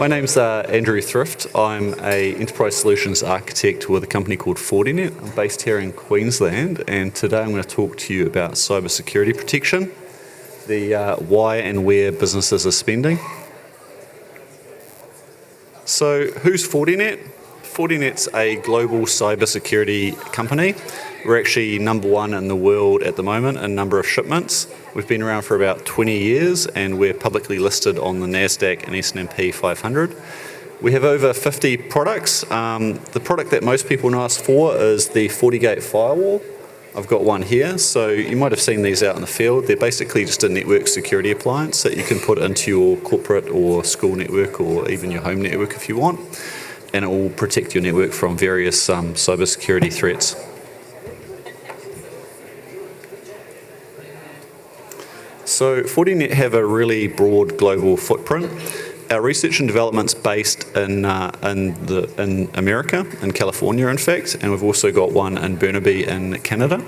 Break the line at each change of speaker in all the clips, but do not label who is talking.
My name's Andrew Thrift. I'm an enterprise solutions architect with a company called Fortinet. I'm based here in Queensland, and today I'm going to talk to you about cybersecurity protection, the why and where businesses are spending. So who's Fortinet? Fortinet's a global cybersecurity company. We're actually number one in the world at the moment in number of shipments. We've been around for about 20 years and we're publicly listed on the NASDAQ and S&P 500. We have over 50 products. The product that most people know us for is the FortiGate firewall. I've got one here, so you might have seen these out in the field. They're basically just a network security appliance that you can put into your corporate or school network or even your home network if you want, and it will protect your network from various cybersecurity threats. So Fortinet have a really broad global footprint. Our research and development's based in America, in California in fact, and we've also got one in Burnaby in Canada.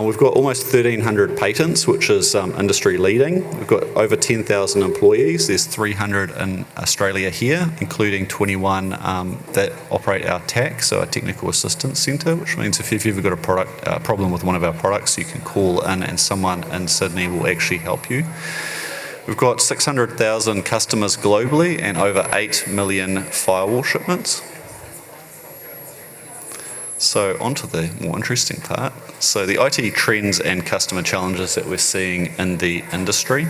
We've got almost 1,300 patents, which is industry leading. We've got over 10,000 employees. There's 300 in Australia here, including 21 that operate our TAC, so our Technical Assistance Centre, which means if you've ever got a problem with one of our products, you can call in and someone in Sydney will actually help you. We've got 600,000 customers globally and over 8 million firewall shipments. So on to the more interesting part. So the IT trends and customer challenges that we're seeing in the industry.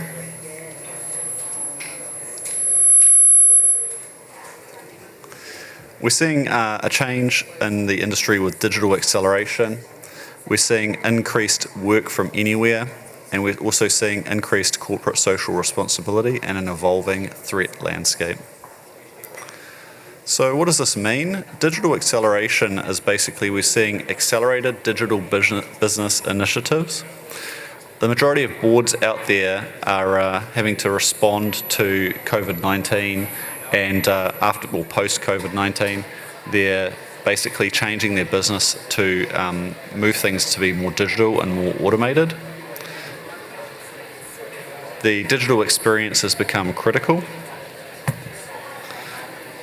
We're seeing a change in the industry with digital acceleration. We're seeing increased work from anywhere, and we're also seeing increased corporate social responsibility and an evolving threat landscape. So what does this mean? Digital acceleration is basically we're seeing accelerated digital business initiatives. The majority of boards out there are having to respond to COVID-19 and post-COVID-19, they're basically changing their business to move things to be more digital and more automated. The digital experience has become critical.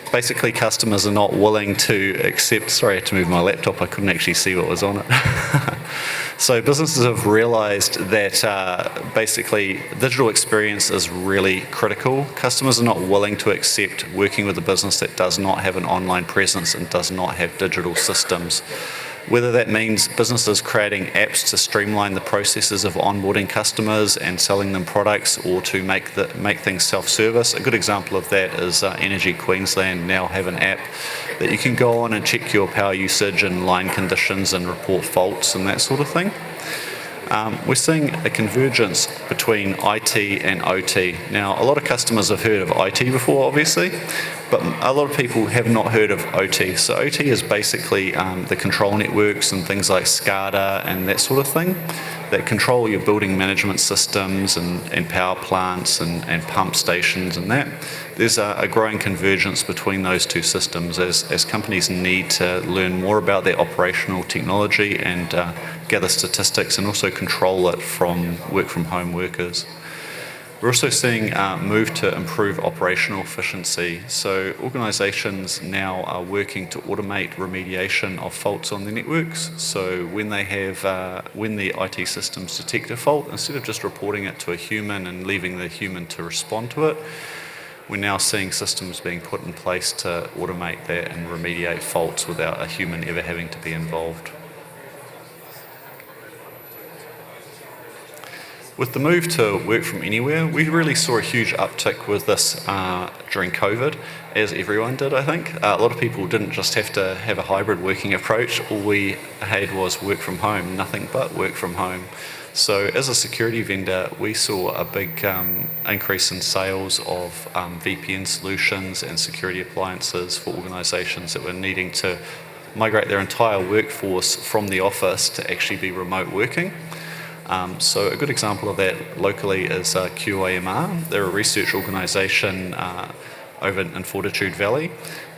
Basically, customers are not willing to accept, sorry, I had to move my laptop, I couldn't actually see what was on it. So businesses have realized that basically digital experience is really critical. Customers are not willing to accept working with a business that does not have an online presence and does not have digital systems. Whether that means businesses creating apps to streamline the processes of onboarding customers and selling them products, or to make things self-service. A good example of that is Energy Queensland now have an app that you can go on and check your power usage and line conditions and report faults and that sort of thing. We're seeing a convergence between IT and OT. Now, a lot of customers have heard of IT before, obviously, but a lot of people have not heard of OT. So OT is basically the control networks and things like SCADA and that sort of thing that control your building management systems and power plants and pump stations and that. There's a growing convergence between those two systems as companies need to learn more about their operational technology and gather statistics and also control it from work-from-home workers. We're also seeing a move to improve operational efficiency. So organisations now are working to automate remediation of faults on their networks. So when they have, when the IT systems detect a fault, instead of just reporting it to a human and leaving the human to respond to it, we're now seeing systems being put in place to automate that and remediate faults without a human ever having to be involved. With the move to work from anywhere, we really saw a huge uptick with this during COVID, as everyone did, I think. A lot of people didn't just have to have a hybrid working approach. All we had was work from home, nothing but work from home. So as a security vendor, we saw a big increase in sales of VPN solutions and security appliances for organisations that were needing to migrate their entire workforce from the office to actually be remote working. So a good example of that locally is QAMR. They're a research organisation over in Fortitude Valley,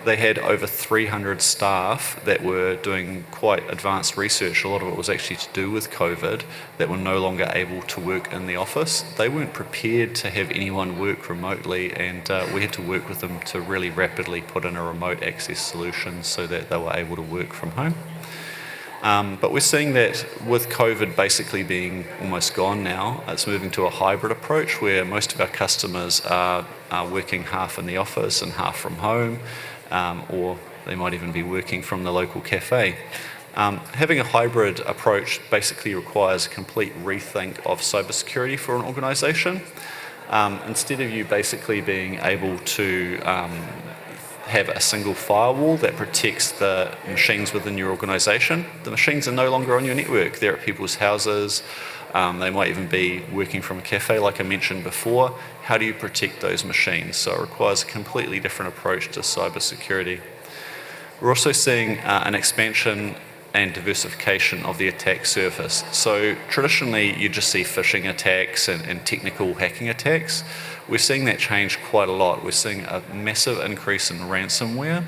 they had over 300 staff that were doing quite advanced research. A lot of it was actually to do with COVID, that were no longer able to work in the office. They weren't prepared to have anyone work remotely, and we had to work with them to really rapidly put in a remote access solution so that they were able to work from home. But we're seeing that with COVID basically being almost gone now, it's moving to a hybrid approach where most of our customers are working half in the office and half from home, or they might even be working from the local cafe. Having a hybrid approach basically requires a complete rethink of cybersecurity for an organisation. Instead of you basically being able to have a single firewall that protects the machines within your organisation, the machines are no longer on your network. They're at people's houses. They might even be working from a cafe, like I mentioned before. How do you protect those machines? So it requires a completely different approach to cybersecurity. We're also seeing an expansion and diversification of the attack surface. So traditionally, you just see phishing attacks and technical hacking attacks. We're seeing that change quite a lot. We're seeing a massive increase in ransomware,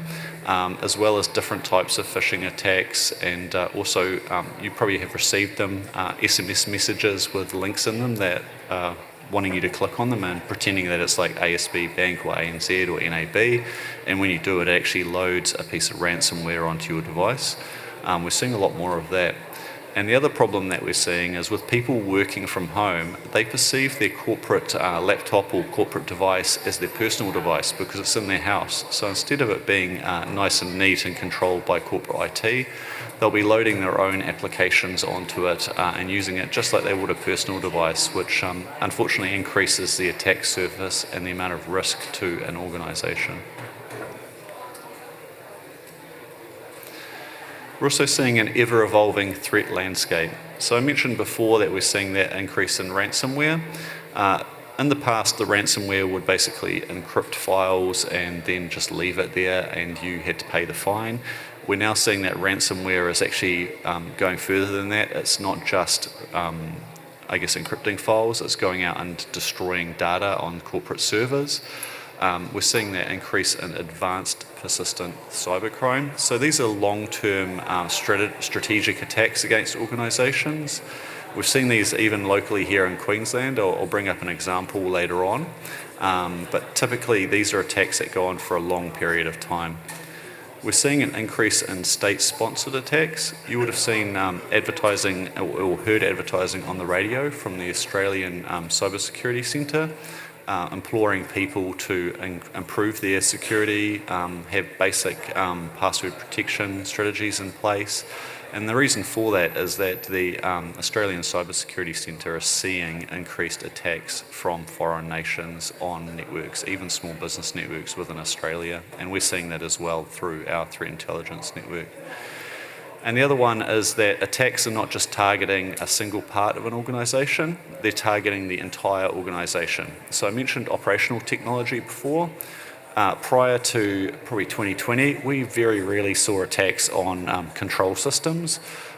as well as different types of phishing attacks, and also you probably have received them, SMS messages with links in them that wanting you to click on them and pretending that it's like ASB Bank or ANZ or NAB, and when you do it, it actually loads a piece of ransomware onto your device. We're seeing a lot more of that. And the other problem that we're seeing is with people working from home, they perceive their corporate laptop or corporate device as their personal device because it's in their house. So instead of it being nice and neat and controlled by corporate IT, they'll be loading their own applications onto it and using it just like they would a personal device, which unfortunately increases the attack surface and the amount of risk to an organisation. We're also seeing an ever-evolving threat landscape. So I mentioned before that we're seeing that increase in ransomware. In the past, the ransomware would basically encrypt files and then just leave it there and you had to pay the fine. We're now seeing that ransomware is actually going further than that. It's not just, encrypting files. It's going out and destroying data on corporate servers. We're seeing that increase in advanced persistent cybercrime. So these are long-term strategic attacks against organisations. We've seen these even locally here in Queensland. I'll bring up an example later on. But typically these are attacks that go on for a long period of time. We're seeing an increase in state-sponsored attacks. You would have seen advertising or heard advertising on the radio from the Australian Cybersecurity Centre, imploring people to improve their security, have basic password protection strategies in place. And the reason for that is that the Australian Cybersecurity Centre is seeing increased attacks from foreign nations on networks, even small business networks within Australia. And we're seeing that as well through our threat intelligence network. And the other one is that attacks are not just targeting a single part of an organisation, they're targeting the entire organisation. So I mentioned operational technology before. Prior to probably 2020, we very rarely saw attacks on control systems,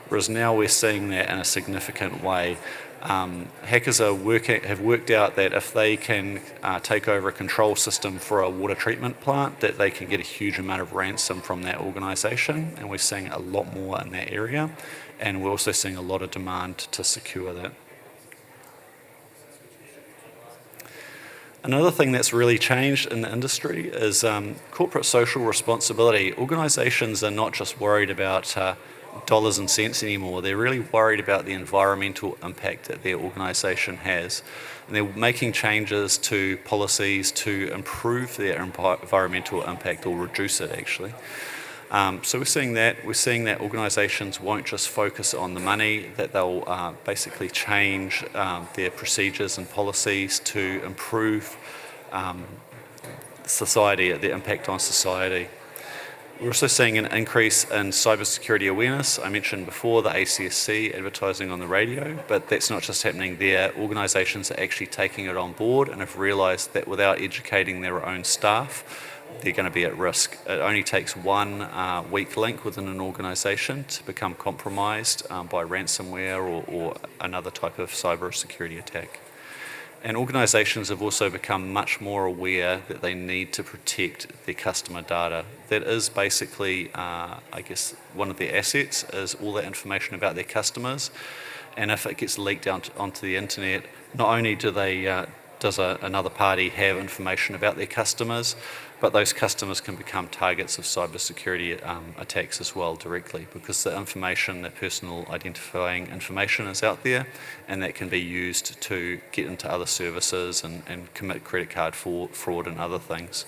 whereas now we're seeing that in a significant way. Hackers have worked out that if they can take over a control system for a water treatment plant, that they can get a huge amount of ransom from that organisation, and we're seeing a lot more in that area, and we're also seeing a lot of demand to secure that. Another thing that's really changed in the industry is corporate social responsibility. Organisations are not just worried about dollars and cents anymore. They're really worried about the environmental impact that their organisation has. And they're making changes to policies to improve their environmental impact or reduce it actually. So we're seeing that. We're seeing that organisations won't just focus on the money, that they'll basically change their procedures and policies to improve society, the impact on society. We're also seeing an increase in cybersecurity awareness. I mentioned before the ACSC advertising on the radio, but that's not just happening there. Organisations are actually taking it on board and have realised that without educating their own staff, they're going to be at risk. It only takes one weak link within an organisation to become compromised by ransomware or another type of cyber security attack. And organisations have also become much more aware that they need to protect their customer data. That is basically, I guess, one of their assets is all that information about their customers. And if it gets leaked out onto the internet, not only do they does another party have information about their customers, but those customers can become targets of cybersecurity attacks as well directly, because the information, their personal identifying information is out there, and that can be used to get into other services and commit credit card fraud and other things.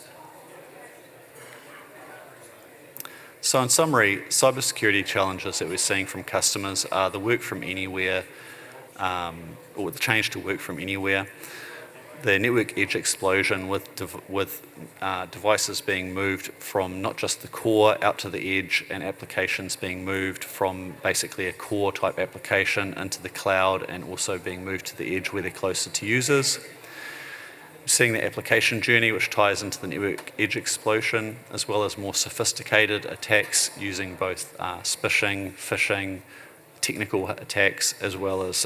So in summary, cybersecurity challenges that we're seeing from customers are the work from anywhere, or the change to work from anywhere, the network edge explosion with devices being moved from not just the core out to the edge, and applications being moved from basically a core type application into the cloud and also being moved to the edge where they're closer to users. Seeing the application journey, which ties into the network edge explosion, as well as more sophisticated attacks using both phishing, technical attacks, as well as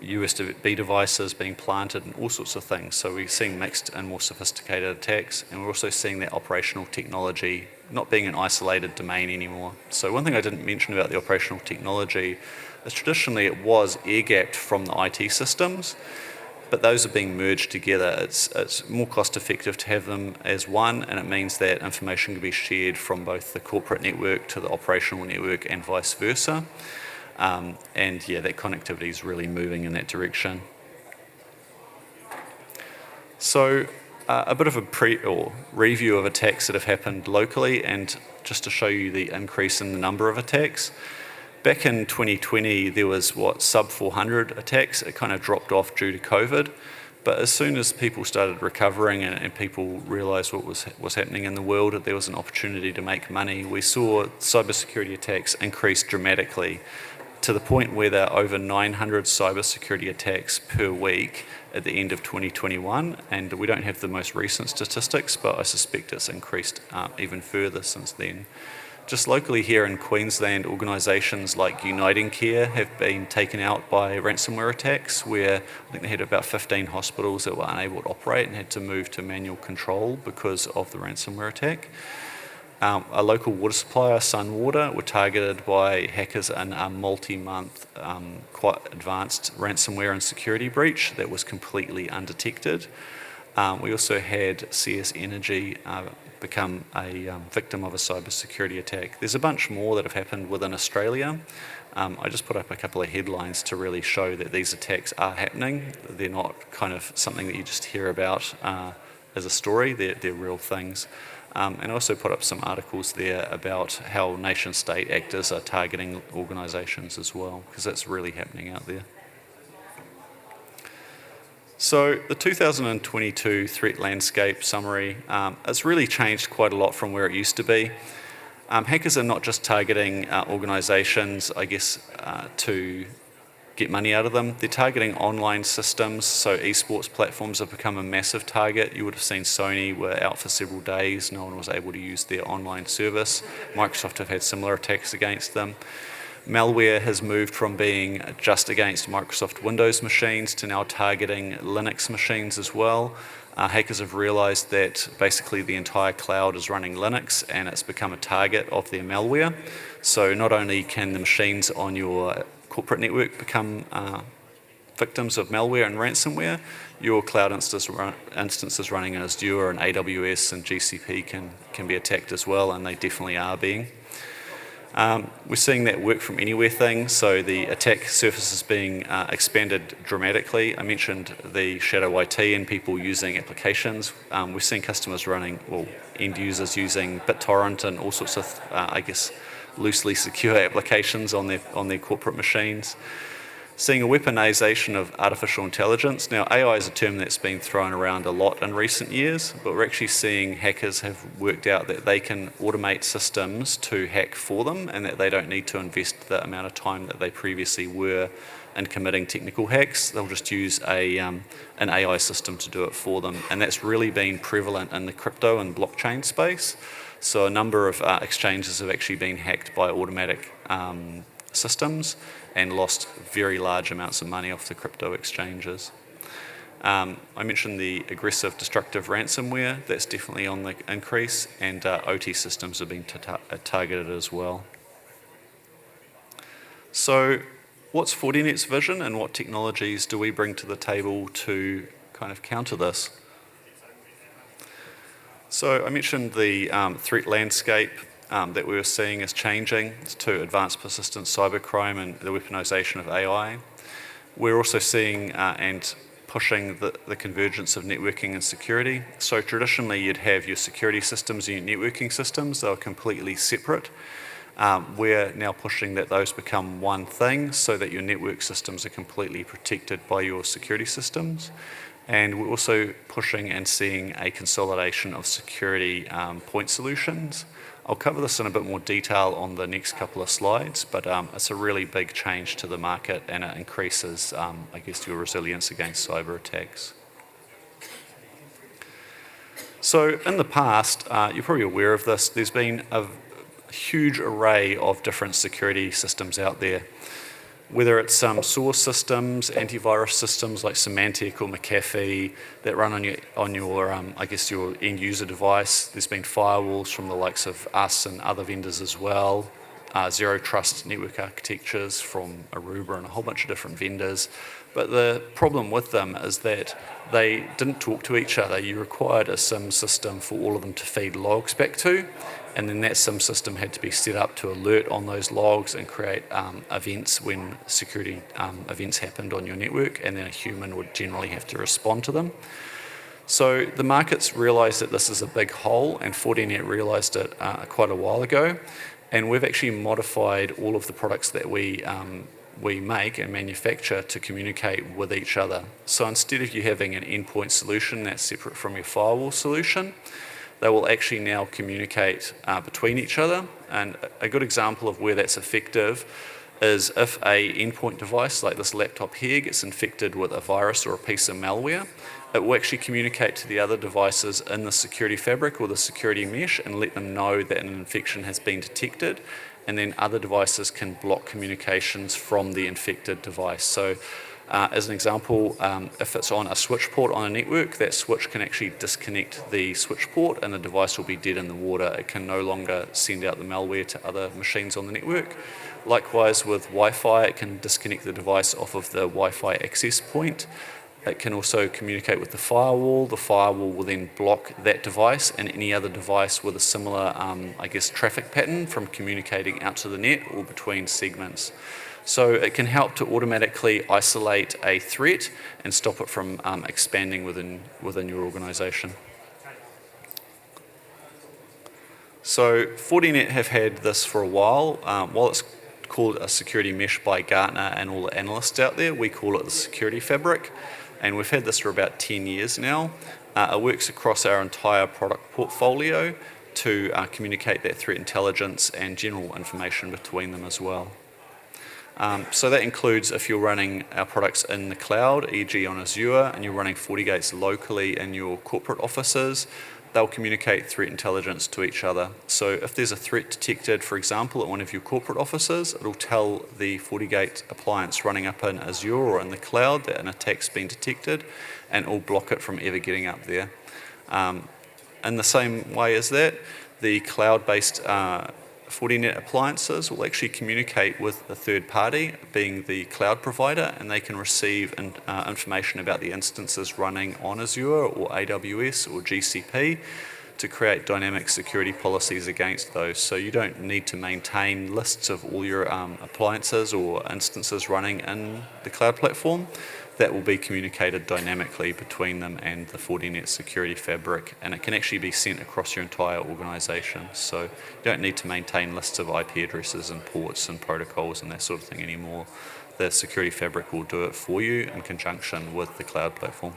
USB devices being planted and all sorts of things. So we're seeing mixed and more sophisticated attacks, and we're also seeing that operational technology not being an isolated domain anymore. So one thing I didn't mention about the operational technology is traditionally it was air-gapped from the IT systems, but those are being merged together. It's more cost effective to have them as one, and it means that information can be shared from both the corporate network to the operational network and vice versa. And yeah, that connectivity is really moving in that direction. So a bit of a review of attacks that have happened locally, and just to show you the increase in the number of attacks. Back in 2020, there was sub 400 attacks. It kind of dropped off due to COVID. But as soon as people started recovering and people realised what was happening in the world, that there was an opportunity to make money, we saw cybersecurity attacks increase dramatically, to the point where there are over 900 cybersecurity attacks per week at the end of 2021, and we don't have the most recent statistics, but I suspect it's increased even further since then. Just locally here in Queensland, organisations like Uniting Care have been taken out by ransomware attacks, where I think they had about 15 hospitals that were unable to operate and had to move to manual control because of the ransomware attack. A local water supplier, Sunwater, were targeted by hackers in a multi-month, quite advanced ransomware and security breach that was completely undetected. We also had CS Energy become a victim of a cybersecurity attack. There's a bunch more that have happened within Australia. I just put up a couple of headlines to really show that these attacks are happening. They're not kind of something that you just hear about as a story, they're real things. And I also put up some articles there about how nation-state actors are targeting organisations as well, because that's really happening out there. So the 2022 threat landscape summary, it's really changed quite a lot from where it used to be. Hackers are not just targeting organisations, I guess, to get money out of them. They're targeting online systems, so esports platforms have become a massive target. You would have seen Sony were out for several days. No one was able to use their online service. Microsoft have had similar attacks against them. Malware has moved from being just against Microsoft Windows machines to now targeting Linux machines as well. Hackers have realised that basically the entire cloud is running Linux, and it's become a target of their malware. So not only can the machines on your corporate network become victims of malware and ransomware, your cloud instances running in Azure and AWS and GCP can be attacked as well, and they definitely are being. We're seeing that work from anywhere thing, so the attack surface is being expanded dramatically. I mentioned the shadow IT and people using applications. We're seeing customers running, well, end users using BitTorrent and all sorts of, I guess, loosely secure applications on their corporate machines. Seeing a weaponization of artificial intelligence. Now, AI is a term that's been thrown around a lot in recent years, but we're actually seeing hackers have worked out that they can automate systems to hack for them, and that they don't need to invest the amount of time that they previously were in committing technical hacks. They'll just use an AI system to do it for them, and that's really been prevalent in the crypto and blockchain space. So a number of exchanges have actually been hacked by automatic systems and lost very large amounts of money off the crypto exchanges. I mentioned the aggressive destructive ransomware, that's definitely on the increase, and OT systems have been targeted as well. So what's Fortinet's vision and what technologies do we bring to the table to kind of counter this? So I mentioned the threat landscape that we were seeing is changing to advanced persistent cybercrime and the weaponization of AI. We're also seeing and pushing the convergence of networking and security. So traditionally you'd have your security systems and your networking systems, they were completely separate. We're now pushing that those become one thing so that your network systems are completely protected by your security systems. And we're also pushing and seeing a consolidation of security point solutions. I'll cover this in a bit more detail on the next couple of slides, but it's a really big change to the market and it increases, I guess, your resilience against cyber attacks. So in the past, you're probably aware of this, there's been a huge array of different security systems out there. Whether it's source systems, antivirus systems like Symantec or McAfee that run on your I guess your end user device. There's been firewalls from the likes of us and other vendors as well. Zero trust network architectures from Aruba and a whole bunch of different vendors. But the problem with them is that they didn't talk to each other. You required a SIM system for all of them to feed logs back to, and then that SIM system had to be set up to alert on those logs and create events when security events happened on your network, and then a human would generally have to respond to them. So the markets realised that this is a big hole, and Fortinet realised it quite a while ago, and we've actually modified all of the products that we make and manufacture to communicate with each other. So instead of you having an endpoint solution that's separate from your firewall solution, they will actually now communicate between each other. And a good example of where that's effective is if a endpoint device like this laptop here gets infected with a virus or a piece of malware, it will actually communicate to the other devices in the security fabric or the security mesh and let them know that an infection has been detected, and then other devices can block communications from the infected device. So as an example, if it's on a switch port on a network, that switch can actually disconnect the switch port and the device will be dead in the water. It can no longer send out the malware to other machines on the network. Likewise with Wi-Fi, it can disconnect the device off of the Wi-Fi access point. It can also communicate with the firewall. The firewall will then block that device and any other device with a similar, I guess, traffic pattern from communicating out to the net or between segments. So it can help to automatically isolate a threat and stop it from expanding within your organisation. So Fortinet have had this for a while. While it's called a security mesh by Gartner and all the analysts out there, we call it the security fabric. And we've had this for about 10 years now. It works across our entire product portfolio to communicate that threat intelligence and general information between them as well. So that includes if you're running our products in the cloud, e.g. on Azure, and you're running FortiGates locally in your corporate offices, they'll communicate threat intelligence to each other. So if there's a threat detected, for example, at one of your corporate offices, it'll tell the FortiGate appliance running up in Azure or in the cloud that an attack's been detected, and it'll block it from ever getting up there. In the same way as that, the cloud-based Fortinet appliances will actually communicate with a third party, being the cloud provider, and they can receive information about the instances running on Azure or AWS or GCP to create dynamic security policies against those. So you don't need to maintain lists of all your appliances or instances running in the cloud platform. That will be communicated dynamically between them and the Fortinet security fabric, and it can actually be sent across your entire organisation. So you don't need to maintain lists of IP addresses and ports and protocols and that sort of thing anymore. The security fabric will do it for you in conjunction with the cloud platform.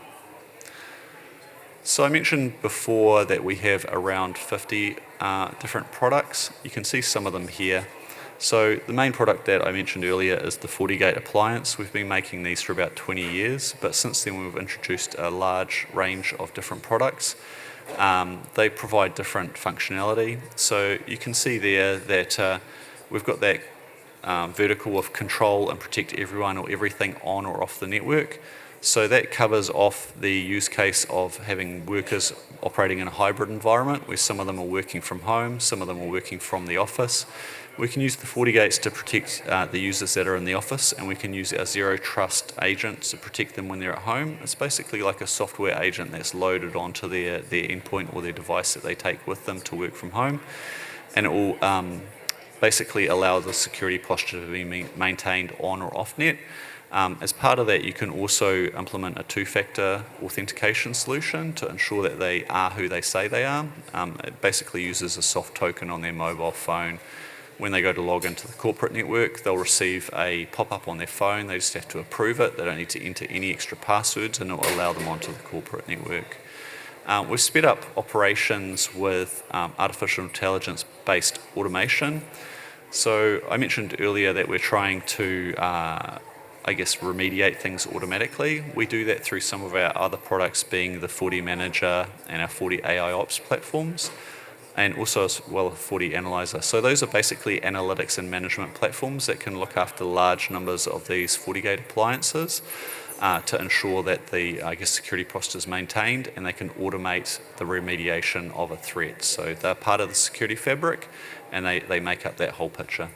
So I mentioned before that we have around 50 different products. You can see some of them here. So the main product that I mentioned earlier is the FortiGate appliance. We've been making these for about 20 years, but since then we've introduced a large range of different products. They provide different functionality. So you can see there that we've got that vertical of control and protect everyone or everything on or off the network. So that covers off the use case of having workers operating in a hybrid environment where some of them are working from home, some of them are working from the office. We can use the FortiGates to protect the users that are in the office, and we can use our Zero Trust agent to protect them when they're at home. It's basically like a software agent that's loaded onto their endpoint or their device that they take with them to work from home, and it will basically allow the security posture to be maintained on or off net. As part of that, you can also implement a two-factor authentication solution to ensure that they are who they say they are. It basically uses a soft token on their mobile phone. When they go to log into the corporate network, they'll receive a pop-up on their phone. They just have to approve it. They don't need to enter any extra passwords, and it will allow them onto the corporate network. We've sped up operations with artificial intelligence-based automation. So I mentioned earlier that we're trying to remediate things automatically. We do that through some of our other products, being the FortiManager and our FortiAIOps platforms, and also as well as FortiAnalyzer. So those are basically analytics and management platforms that can look after large numbers of these FortiGate appliances to ensure that the security posture is maintained, and they can automate the remediation of a threat. So they're part of the security fabric, and they make up that whole picture.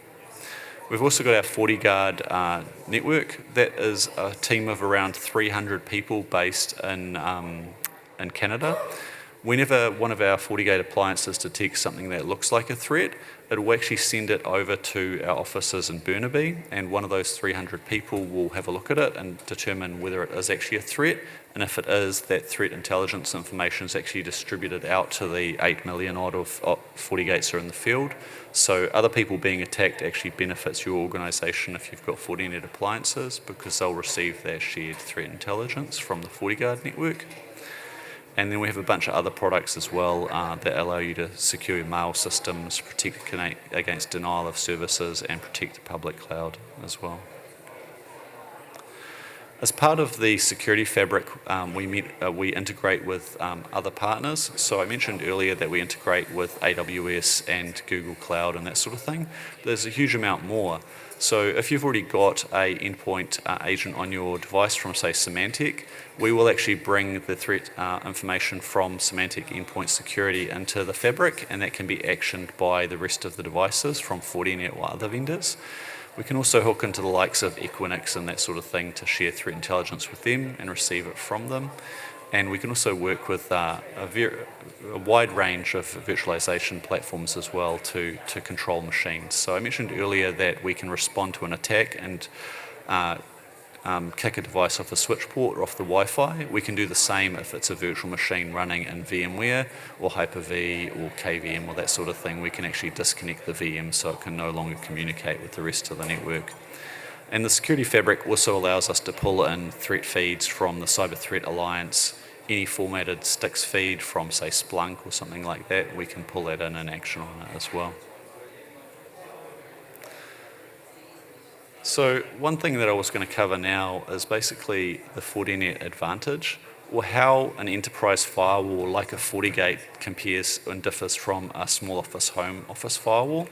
We've also got our FortiGuard network. That is a team of around 300 people based in Canada. Whenever one of our FortiGate appliances detects something that looks like a threat, it will actually send it over to our offices in Burnaby, and one of those 300 people will have a look at it and determine whether it is actually a threat, and if it is, that threat intelligence information is actually distributed out to the 8 million odd of FortiGates are in the field. So other people being attacked actually benefits your organisation if you've got Fortinet appliances, because they'll receive their shared threat intelligence from the FortiGuard network. And then we have a bunch of other products as well that allow you to secure your mail systems, protect against denial of services, and protect the public cloud as well. As part of the security fabric, we integrate with other partners. So I mentioned earlier that we integrate with AWS and Google Cloud and that sort of thing. There's a huge amount more. So if you've already got a endpoint agent on your device from, say, Symantec, we will actually bring the threat information from Symantec Endpoint Security into the fabric, and that can be actioned by the rest of the devices from Fortinet or other vendors. We can also hook into the likes of Equinix and that sort of thing to share threat intelligence with them and receive it from them. And we can also work with a wide range of virtualization platforms as well to control machines. So I mentioned earlier that we can respond to an attack and kick a device off a switch port or off the Wi-Fi. We can do the same if it's a virtual machine running in VMware or Hyper-V or KVM or that sort of thing. We can actually disconnect the VM so it can no longer communicate with the rest of the network. And the security fabric also allows us to pull in threat feeds from the Cyber Threat Alliance, any formatted STIX feed from, say, Splunk or something like that. We can pull that in and action on it as well. So one thing that I was going to cover now is basically the Fortinet advantage, or how an enterprise firewall like a FortiGate compares and differs from a small office home office firewall.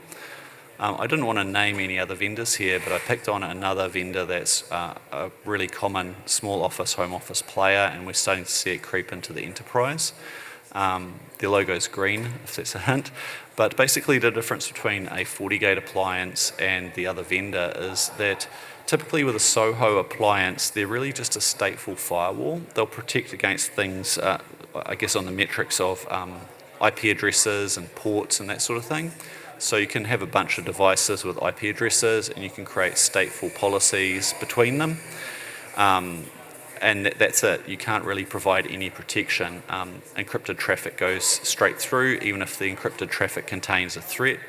I didn't want to name any other vendors here, but I picked on another vendor that's a really common small office, home office player, and we're starting to see it creep into the enterprise. Their logo's green, if that's a hint. But basically the difference between a FortiGate appliance and the other vendor is that typically with a SOHO appliance, they're really just a stateful firewall. They'll protect against things, on the metrics of IP addresses and ports and that sort of thing. So you can have a bunch of devices with IP addresses, and you can create stateful policies between them. And that's it. You can't really provide any protection. Encrypted traffic goes straight through, even if the encrypted traffic contains a threat.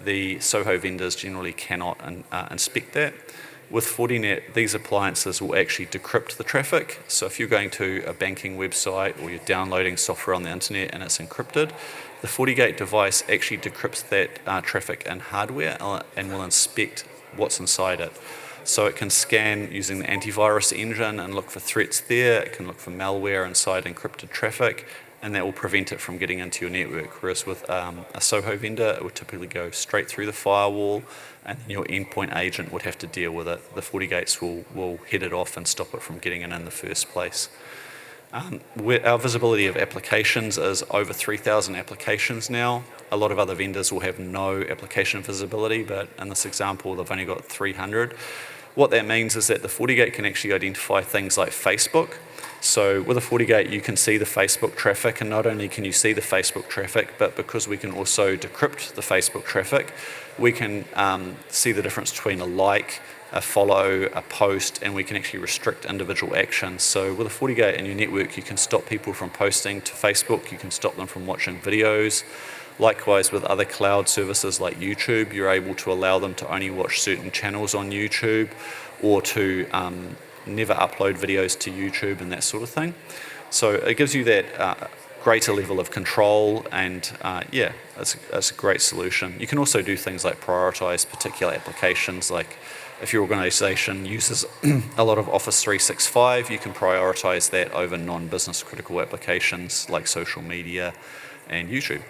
The SOHO vendors generally cannot inspect that. With Fortinet, these appliances will actually decrypt the traffic. So if you're going to a banking website or you're downloading software on the internet and it's encrypted, the FortiGate device actually decrypts that traffic in hardware and will inspect what's inside it. So it can scan using the antivirus engine and look for threats there. It can look for malware inside encrypted traffic, and that will prevent it from getting into your network. Whereas with a SOHO vendor, it would typically go straight through the firewall, and then your endpoint agent would have to deal with it. The FortiGates will head it off and stop it from getting in the first place. Our visibility of applications is over 3,000 applications now. A lot of other vendors will have no application visibility, but in this example, they've only got 300. What that means is that the FortiGate can actually identify things like Facebook. So with a FortiGate, you can see the Facebook traffic, and not only can you see the Facebook traffic, but because we can also decrypt the Facebook traffic, we can see the difference between a like, a follow, a post, and we can actually restrict individual actions. So with a FortiGate in your network, you can stop people from posting to Facebook, you can stop them from watching videos. Likewise, with other cloud services like YouTube, you're able to allow them to only watch certain channels on YouTube, or to never upload videos to YouTube and that sort of thing. So it gives you that greater level of control, and yeah, it's a great solution. You can also do things like prioritize particular applications, like if your organization uses a lot of Office 365, you can prioritize that over non-business critical applications like social media and YouTube.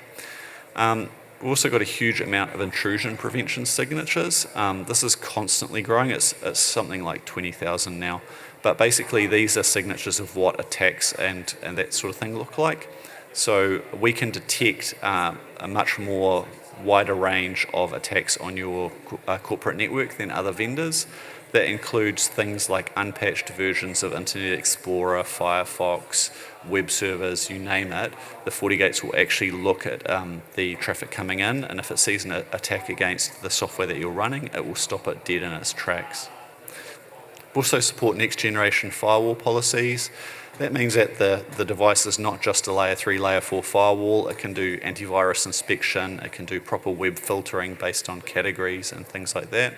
We've also got a huge amount of intrusion prevention signatures. This is constantly growing. It's something like 20,000 now. But basically, these are signatures of what attacks and that sort of thing look like. So we can detect a much more wider range of attacks on your corporate network than other vendors. That includes things like unpatched versions of Internet Explorer, Firefox, web servers, you name it. The FortiGates will actually look at the traffic coming in, and if it sees an attack against the software that you're running, it will stop it dead in its tracks. We also support next generation firewall policies. That means that the device is not just a layer 3, layer 4 firewall. It can do antivirus inspection, it can do proper web filtering based on categories and things like that.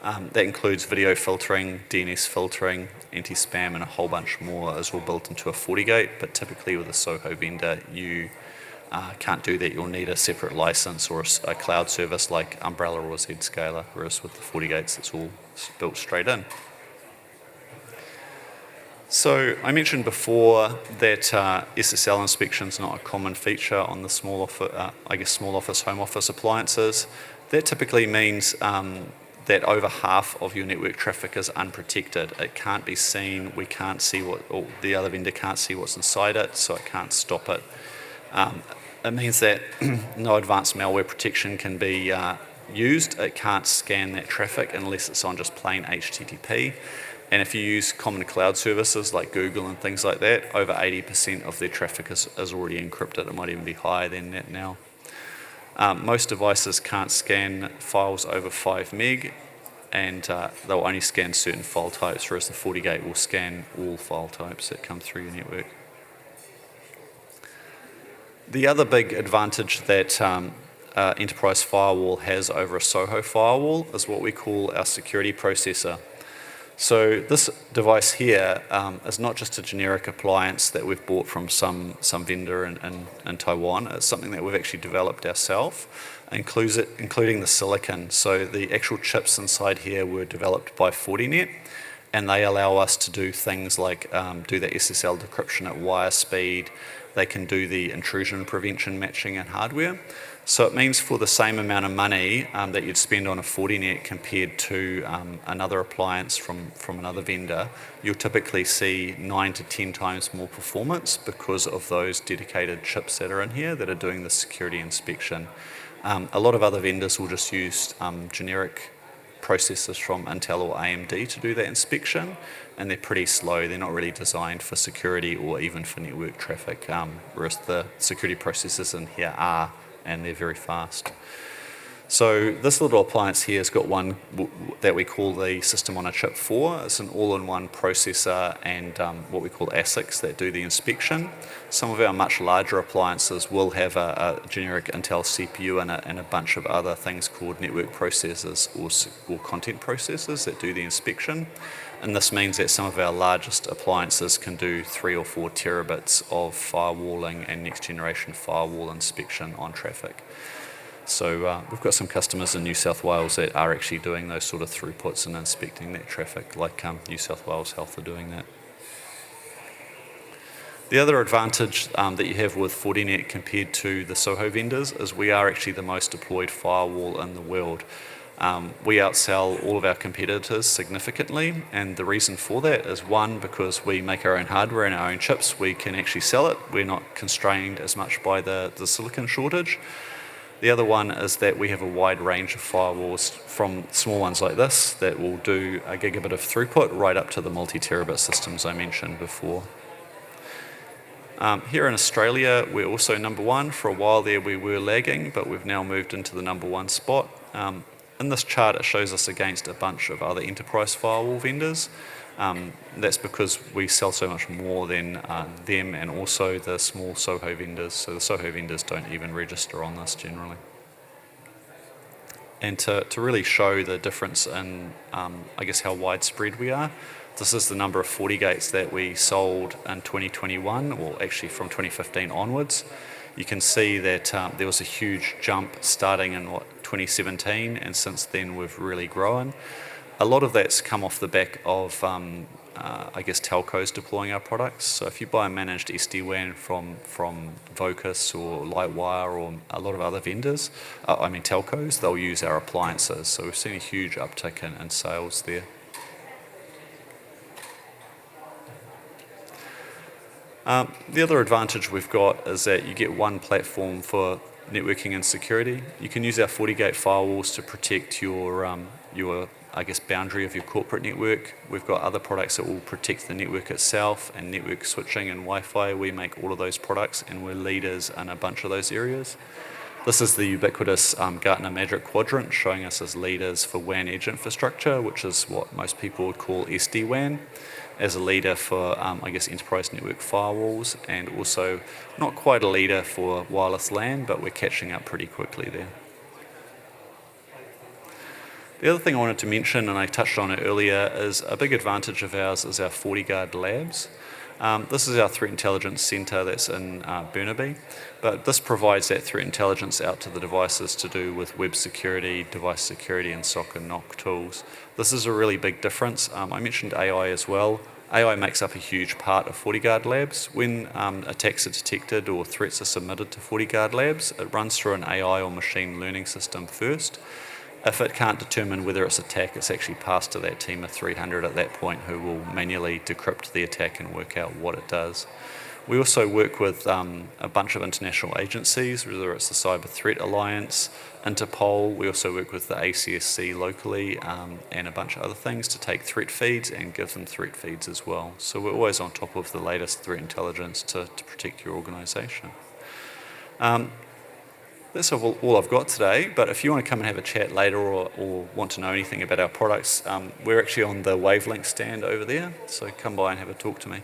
That includes video filtering, DNS filtering, anti-spam, and a whole bunch more is all built into a FortiGate, but typically with a SOHO vendor, you can't do that. You'll need a separate license or a cloud service like Umbrella or Zscaler, whereas with the FortiGates, it's all built straight in. So I mentioned before that SSL inspection is not a common feature on the small office, home office appliances. That typically means that over half of your network traffic is unprotected. It can't be seen. We can't see or the other vendor can't see what's inside it, so it can't stop it. It means that no advanced malware protection can be used. It can't scan that traffic unless it's on just plain HTTP. And if you use common cloud services like Google and things like that, over 80% of their traffic is already encrypted. It might even be higher than that now. Most devices can't scan files over 5 meg, and they'll only scan certain file types, whereas the FortiGate will scan all file types that come through your network. The other big advantage that enterprise firewall has over a SOHO firewall is what we call our security processor. So this device here is not just a generic appliance that we've bought from some vendor in Taiwan. It's something that we've actually developed ourselves, including the silicon. So the actual chips inside here were developed by Fortinet, and they allow us to do things like do the SSL decryption at wire speed. They can do the intrusion prevention matching in hardware. So it means for the same amount of money that you'd spend on a Fortinet compared to another appliance from another vendor, you'll typically see 9 to 10 times more performance because of those dedicated chips that are in here that are doing the security inspection. A lot of other vendors will just use generic processors from Intel or AMD to do that inspection, and they're pretty slow. They're not really designed for security or even for network traffic, whereas the security processors in here are, and they're very fast. So this little appliance here has got one that we call the System on a Chip 4. It's an all-in-one processor and what we call ASICs that do the inspection. Some of our much larger appliances will have a generic Intel CPU and a bunch of other things called network processors or content processors that do the inspection. And this means that some of our largest appliances can do 3 or 4 terabits of firewalling and next generation firewall inspection on traffic. So we've got some customers in New South Wales that are actually doing those sort of throughputs and inspecting that traffic, like New South Wales Health are doing that. The other advantage that you have with Fortinet compared to the SOHO vendors is we are actually the most deployed firewall in the world. We outsell all of our competitors significantly, and the reason for that is, one, because we make our own hardware and our own chips, we can actually sell it. We're not constrained as much by the silicon shortage. The other one is that we have a wide range of firewalls, from small ones like this that will do a gigabit of throughput right up to the multi-terabit systems I mentioned before. Here in Australia, we're also number one. For a while there, we were lagging, but we've now moved into the number one spot. In this chart, it shows us against a bunch of other enterprise firewall vendors. That's because we sell so much more than them, and also the small SOHO vendors. So the SOHO vendors don't even register on this generally. And to really show the difference in, I guess, how widespread we are, this is the number of FortiGates that we sold in 2021, or actually from 2015 onwards. You can see that there was a huge jump starting in 2017, and since then we've really grown. A lot of that's come off the back of, I guess, telcos deploying our products. So if you buy a managed SD-WAN from Vocus or Lightwire or a lot of other vendors, telcos, they'll use our appliances. So we've seen a huge uptick in sales there. The other advantage we've got is that you get one platform for networking and security. You can use our FortiGate firewalls to protect your I guess, boundary of your corporate network. We've got other products that will protect the network itself, and network switching and Wi-Fi. We make all of those products, and we're leaders in a bunch of those areas. This is the ubiquitous Gartner Magic Quadrant, showing us as leaders for WAN edge infrastructure, which is what most people would call SD-WAN, as a leader for, I guess, enterprise network firewalls, and also not quite a leader for wireless LAN, but we're catching up pretty quickly there. The other thing I wanted to mention, and I touched on it earlier, is a big advantage of ours is our FortiGuard labs. This is our threat intelligence center that's in Burnaby, but this provides that threat intelligence out to the devices to do with web security, device security, and SOC and NOC tools. This is a really big difference. I mentioned AI as well. AI makes up a huge part of FortiGuard labs. When attacks are detected or threats are submitted to FortiGuard labs, it runs through an AI or machine learning system first. If it can't determine whether it's attack, it's actually passed to that team of 300 at that point, who will manually decrypt the attack and work out what it does. We also work with a bunch of international agencies, whether it's the Cyber Threat Alliance, Interpol. We also work with the ACSC locally, and a bunch of other things to take threat feeds and give them threat feeds as well. So we're always on top of the latest threat intelligence to protect your organisation. That's all I've got today, but if you want to come and have a chat later, or want to know anything about our products, we're actually on the Wavelength stand over there, so come by and have a talk to me.